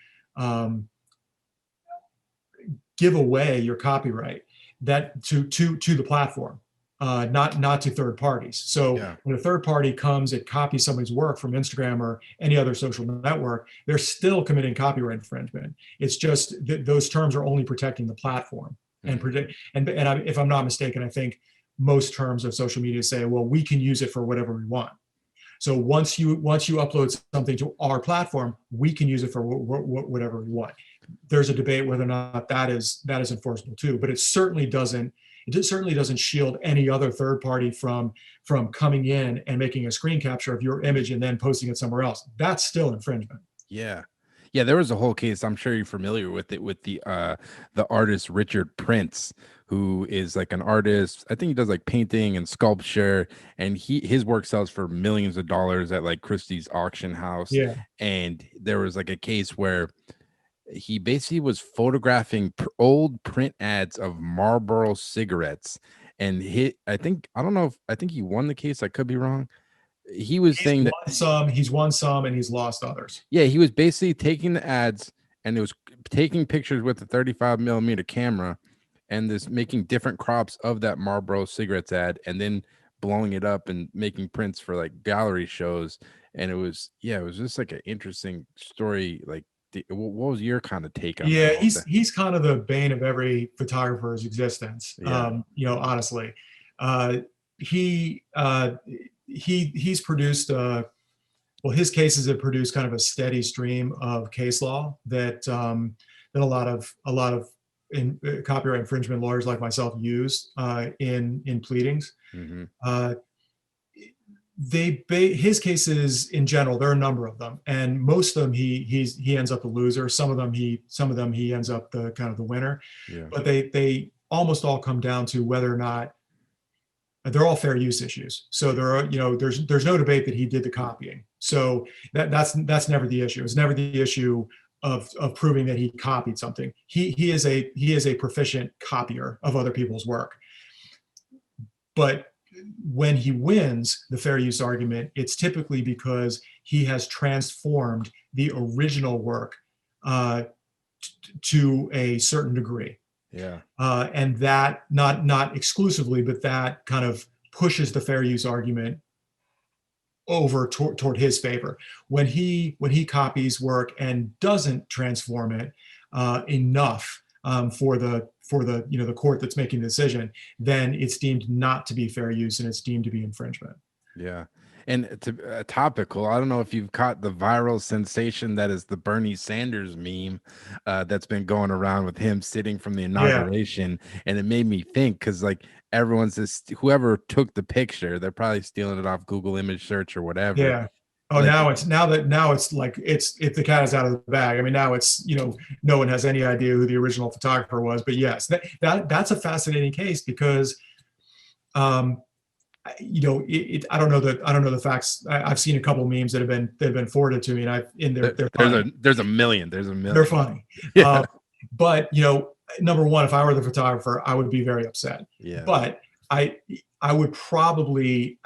give away your copyright that to the platform, not to third parties. So yeah. When a third party comes and copies somebody's work from Instagram or any other social network, they're still committing copyright infringement. It's just those terms are only protecting the platform. Mm-hmm. And if I'm not mistaken, I think most terms of social media say, well, we can use it for whatever we want. So once you upload something to our platform, we can use it for whatever we want. There's a debate whether or not that is enforceable too, but it certainly doesn't shield any other third party from coming in and making a screen capture of your image and then posting it somewhere else. That's still infringement. Yeah. Yeah, there was a whole case, I'm sure you're familiar with it, with the artist Richard Prince, who is like an artist. I think he does like painting and sculpture, and his work sells for millions of dollars at like Christie's auction house. Yeah. And there was like a case where he basically was photographing old print ads of Marlboro cigarettes, and I think he won the case. I could be wrong. He's won some and he's lost others. Yeah, he was basically taking the ads and it was taking pictures with a 35mm camera and making different crops of that Marlboro cigarettes ad and then blowing it up and making prints for like gallery shows. And it was just like an interesting story. Like, what was your kind of take on that? Yeah, he's kind of the bane of every photographer's existence. Yeah. Honestly, he's produced his cases have produced kind of a steady stream of case law that a lot of copyright infringement lawyers like myself use in pleadings. Mm-hmm. His cases in general, there are a number of them, and most of them he ends up the loser. Some of them he ends up the kind of the winner. Yeah. But they almost all come down to whether or not they're all fair use issues. So there's no debate that he did the copying. So that's never the issue. It's never the issue of proving that he copied something. He is a proficient copier of other people's work. But when he wins the fair use argument, it's typically because he has transformed the original work to a certain degree. Yeah. And that not exclusively, but that kind of pushes the fair use argument over toward his favor. When he copies work and doesn't transform it enough for the the court that's making the decision, then it's deemed not to be fair use and it's deemed to be infringement. Yeah. And to topical, I don't know if you've caught the viral sensation that is the Bernie Sanders meme that's been going around with him sitting from the inauguration. And it made me think, because like everyone's just, whoever took the picture, they're probably stealing it off Google image search or whatever. Yeah. Oh, Like- now it's like it's the cat is out of the bag. I mean, now it's, no one has any idea who the original photographer was. But yes, that's a fascinating case because I don't know the facts. I've seen a couple memes that have been forwarded to me, and there's a million. They're funny. Yeah. But number one, if I were the photographer, I would be very upset. Yeah. But I would probably,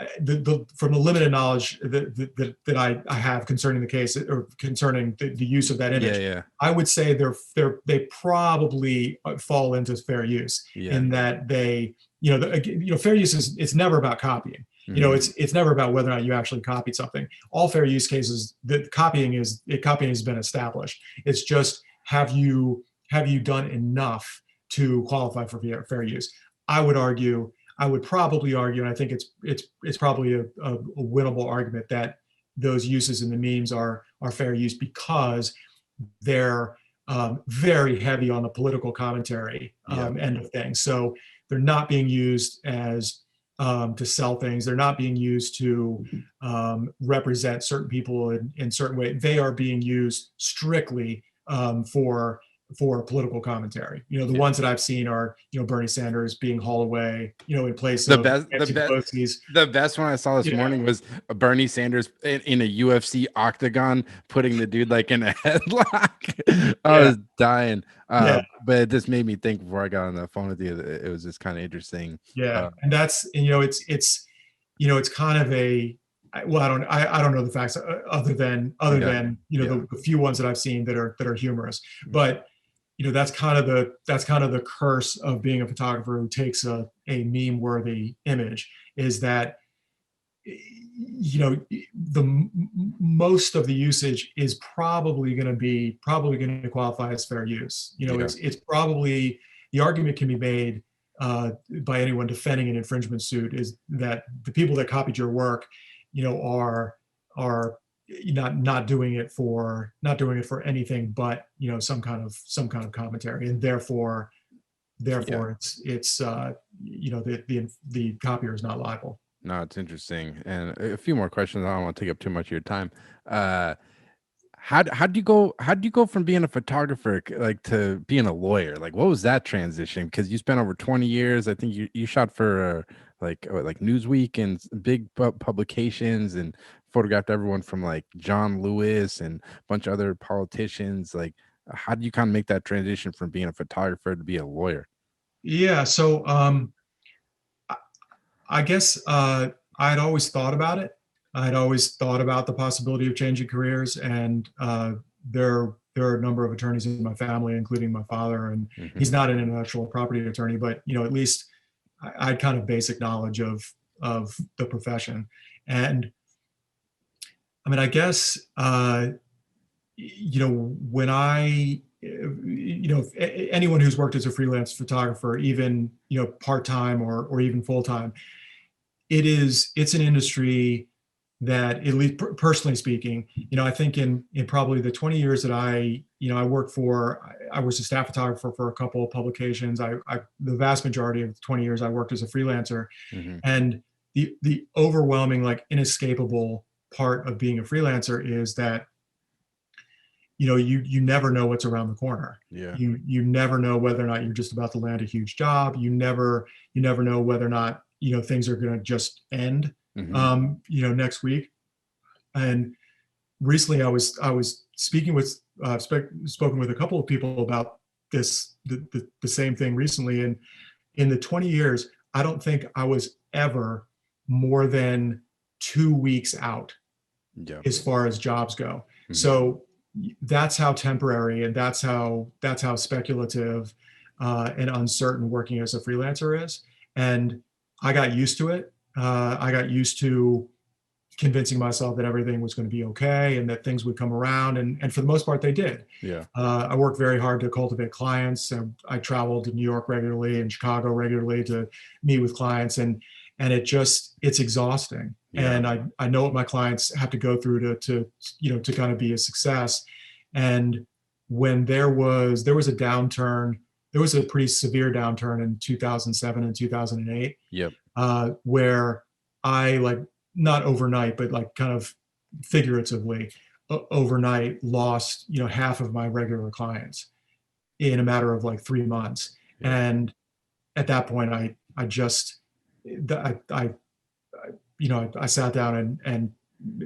from the limited knowledge that I have concerning the case or concerning the use of that image, I would say they probably fall into fair use in that they, fair use it's never about copying. It's never about whether or not you actually copied something. All fair use cases, copying has been established. It's just, have you done enough to qualify for fair use? I would probably argue, and I think it's probably a winnable argument, that those uses in the memes are fair use because they're very heavy on the political commentary end of things. So they're not being used as to sell things. They're not being used to represent certain people in certain way. They are being used strictly for political commentary. The ones that I've seen are, Bernie Sanders being hauled away, in place of Nancy Pelosi's. The best one I saw this morning was Bernie Sanders in a UFC octagon, putting the dude like in a headlock. I was dying. But it just made me think before I got on the phone with you, it was just kind of interesting. Yeah. And that's, it's kind of a, well, I don't know the facts other than the few ones that I've seen that are humorous, but that's kind of the curse of being a photographer who takes a meme worthy image, is that most of the usage is probably going to qualify as fair use. It's probably, the argument can be made by anyone defending an infringement suit, is that the people that copied your work are not doing it for anything but some kind of commentary, and therefore it's the copier is not liable. No, it's interesting. And a few more questions. I don't want to take up too much of your time. How do you go from being a photographer like to being a lawyer? Like, what was that transition? Because you spent over 20 years. I think you shot for like Newsweek and big publications, and photographed everyone from like John Lewis and a bunch of other politicians. Like, how do you kind of make that transition from being a photographer to be a lawyer? Yeah. So I guess I'd always thought about it. I'd always thought about the possibility of changing careers, and there are a number of attorneys in my family, including my father, and he's not an intellectual property attorney, but at least I had kind of basic knowledge of the profession. And I mean, I guess when anyone who's worked as a freelance photographer, even part-time or even full-time, it's an industry that, at least personally speaking, I think in probably the 20 years that I worked for, I was a staff photographer for a couple of publications. The vast majority of the 20 years I worked as a freelancer, and the overwhelming, like, inescapable part of being a freelancer is that you never know what's around the corner. You never know whether or not you're just about to land a huge job. You never know whether or not things are going to just end next week. And recently I was speaking with spoken with a couple of people about the same thing recently. And in the 20 years, I don't think I was ever more than 2 weeks out Yeah. as far as jobs go. Mhm. So that's how temporary and that's how speculative and uncertain working as a freelancer is. And I got used to it. I got used to convincing myself that everything was going to be okay and that things would come around. And for the most part, they did. Yeah. I worked very hard to cultivate clients. I traveled to New York regularly and Chicago regularly to meet with clients. And it's exhausting. Yeah. And I know what my clients have to go through to kind of be a success. And when there was a downturn, there was a pretty severe downturn in 2007 and 2008, Yep. where I, like, not overnight, but like kind of figuratively overnight lost, half of my regular clients in a matter of like 3 months. Yeah. And at that point, I just, I I sat down and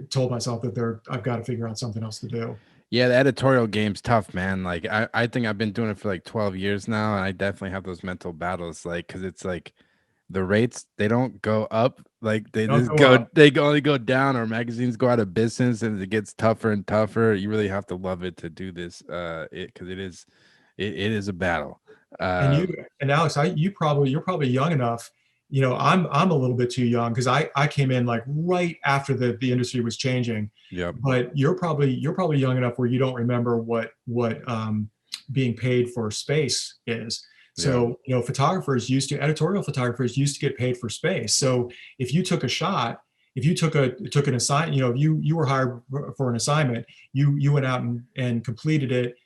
told myself that I've got to figure out something else to do. Yeah, the editorial game's tough, man. Like I think I've been doing it for like 12 years now, and I definitely have those mental battles, like, because it's like the rates, they don't go up, like they Don't just go go, up. only go down, or magazines go out of business, and it gets tougher and tougher. You really have to love it to do this, because it is a battle. And Um, Alex, you're probably young enough. I'm a little bit too young because I came in like right after the industry was changing. yep. But you're probably young enough where you don't remember what being paid for space is. So editorial photographers used to get paid for space. So if you took a shot, if you took an assignment, you were hired for an assignment, you went out and completed it,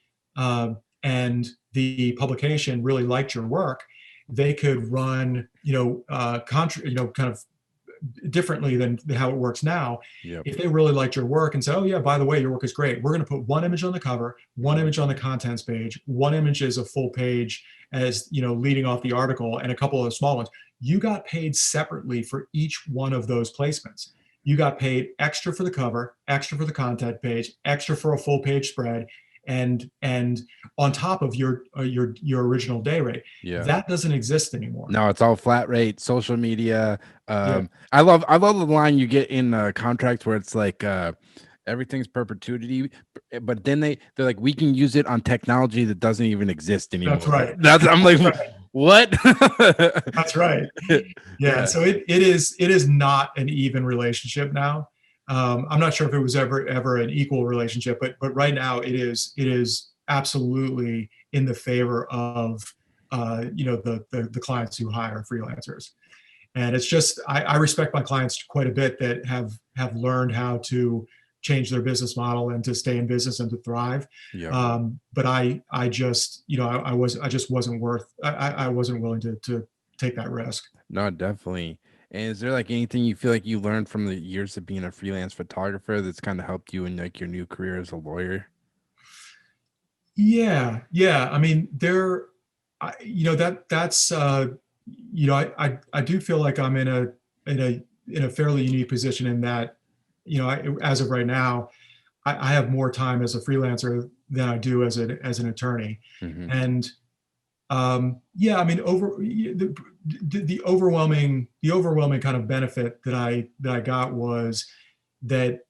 and the publication really liked your work, they could run kind of differently than how it works now. Yep. If they really liked your work and said, oh yeah, by the way, your work is great, we're going to put one image on the cover, one image on the contents page, one image is a full page as leading off the article, and a couple of small ones, you got paid separately for each one of those placements. You got paid extra for the cover, extra for the content page, extra for a full page spread, and on top of your original day rate. Yeah. That doesn't exist anymore. No, it's all flat rate, social media. Yeah. I love the line you get in contracts where it's like everything's perpetuity, but then they're like, we can use it on technology that doesn't even exist anymore. That's right. I'm like, right. What? That's right. Yeah. So it is not an even relationship now. I'm not sure if it was ever an equal relationship, but right now it is absolutely in the favor of the clients who hire freelancers. And it's just, I respect my clients quite a bit that have learned how to change their business model and to stay in business and to thrive. Yeah. But I just, I wasn't willing to take that risk. No, definitely. And is there like anything you feel like you learned from the years of being a freelance photographer that's kind of helped you in like your new career as a lawyer? Yeah. I mean, that's I do feel like I'm in a fairly unique position in that, as of right now, I have more time as a freelancer than I do as an attorney. Mhm. And yeah, I mean, the overwhelming kind of benefit that I got was that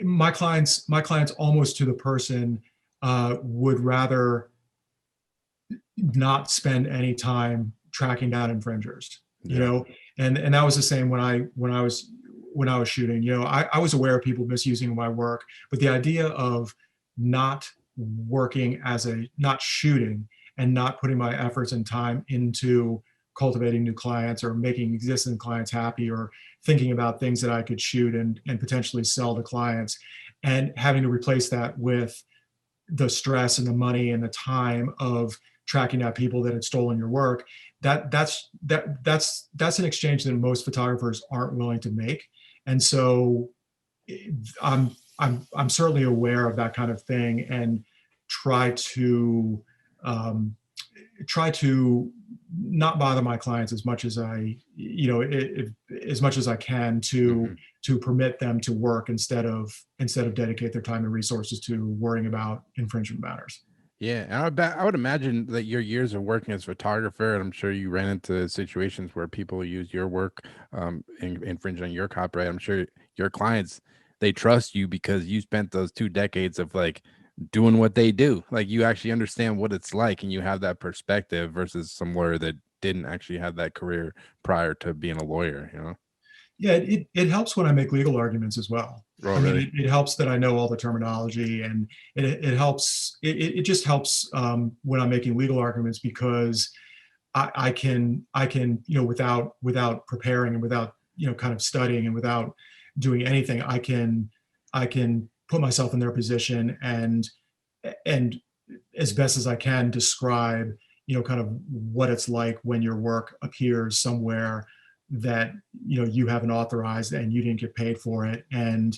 my clients almost to the person would rather not spend any time tracking down infringers. Yeah. And that was the same when I was shooting. I was aware of people misusing my work, but the idea of not not shooting and not putting my efforts and time into cultivating new clients or making existing clients happy or thinking about things that I could shoot and potentially sell to clients, and having to replace that with the stress and the money and the time of tracking down people that had stolen your work, that's an exchange that most photographers aren't willing to make. And so I'm certainly aware of that kind of thing and try to not bother my clients as much as as much as I can Mhm. to permit them to work instead of dedicate their time and resources to worrying about infringement matters. Yeah, and I would imagine that your years of working as a photographer, and I'm sure you ran into situations where people use your work, infringe on your copyright. I'm sure your clients, they trust you because you spent those 2 decades of like doing what they do. Like you actually understand what it's like, and you have that perspective versus some lawyer that didn't actually have that career prior to being a lawyer. You know? Yeah, it helps when I make legal arguments as well. Oh, I mean, really? it helps that I know all the terminology, and it helps. It just helps when I'm making legal arguments because I can without preparing and without kind of studying and without doing anything, I can put myself in their position and as best as I can describe kind of what it's like when your work appears somewhere that you haven't authorized and you didn't get paid for it. And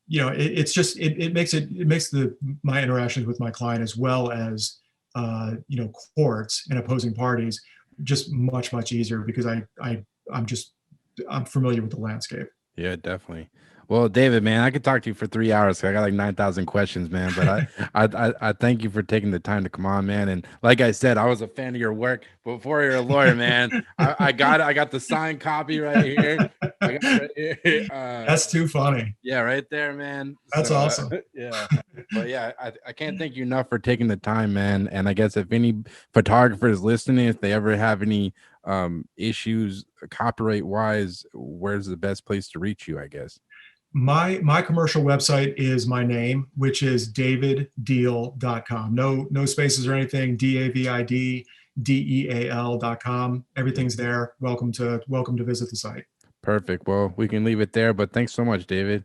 it's just it makes the my interactions with my client as well as courts and opposing parties just much easier because I'm familiar with the landscape. Yeah, definitely. Well, David, man, I could talk to you for 3 hours. I got like 9,000 questions, man. But I thank you for taking the time to come on, man. And like I said, I was a fan of your work before you're a lawyer, man. I got the signed copy right here. I got it right here. That's too funny. Yeah, right there, man. That's So awesome. yeah. But yeah, I can't thank you enough for taking the time, man. And I guess if any photographers listening, if they ever have any issues copyright wise, where's the best place to reach you, I guess? My commercial website is my name, which is daviddeal.com. No spaces or anything. DAVIDDEAL.com. Everything's there. Welcome to visit the site. Perfect. Well, we can leave it there, but thanks so much, David.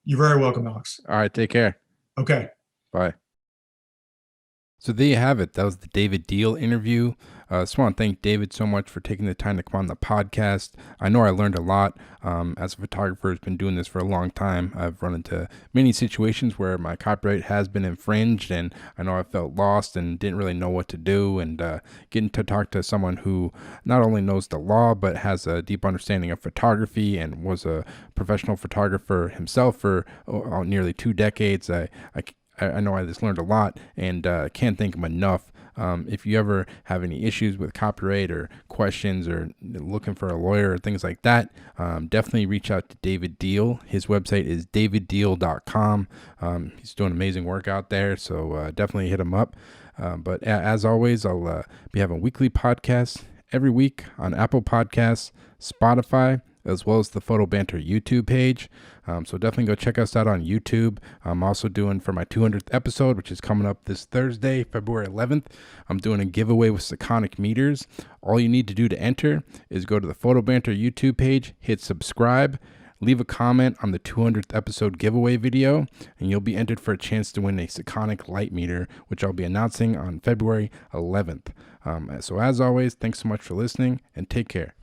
You're very welcome, Alex. All right, take care. Okay. Bye. So there you have it. That was the David Deal interview. I just want to thank David so much for taking the time to come on the podcast. I know I learned a lot. As a photographer who's been doing this for a long time, I've run into many situations where my copyright has been infringed, and I know I felt lost and didn't really know what to do. And getting to talk to someone who not only knows the law, but has a deep understanding of photography and was a professional photographer himself for nearly 2 decades, I know I just learned a lot, and can't thank him enough. If you ever have any issues with copyright or questions or looking for a lawyer or things like that, definitely reach out to David Deal. His website is daviddeal.com. He's doing amazing work out there, so definitely hit him up. But as always, I'll be having weekly podcasts every week on Apple Podcasts, Spotify, as well as the Photo Banter YouTube page. So definitely go check us out on YouTube. I'm also doing, for my 200th episode, which is coming up this Thursday, February 11th, I'm doing a giveaway with Sekonic meters. All you need to do to enter is go to the Photo Banter YouTube page, hit subscribe, leave a comment on the 200th episode giveaway video, and you'll be entered for a chance to win a Sekonic light meter, which I'll be announcing on February 11th. So as always, thanks so much for listening, and take care.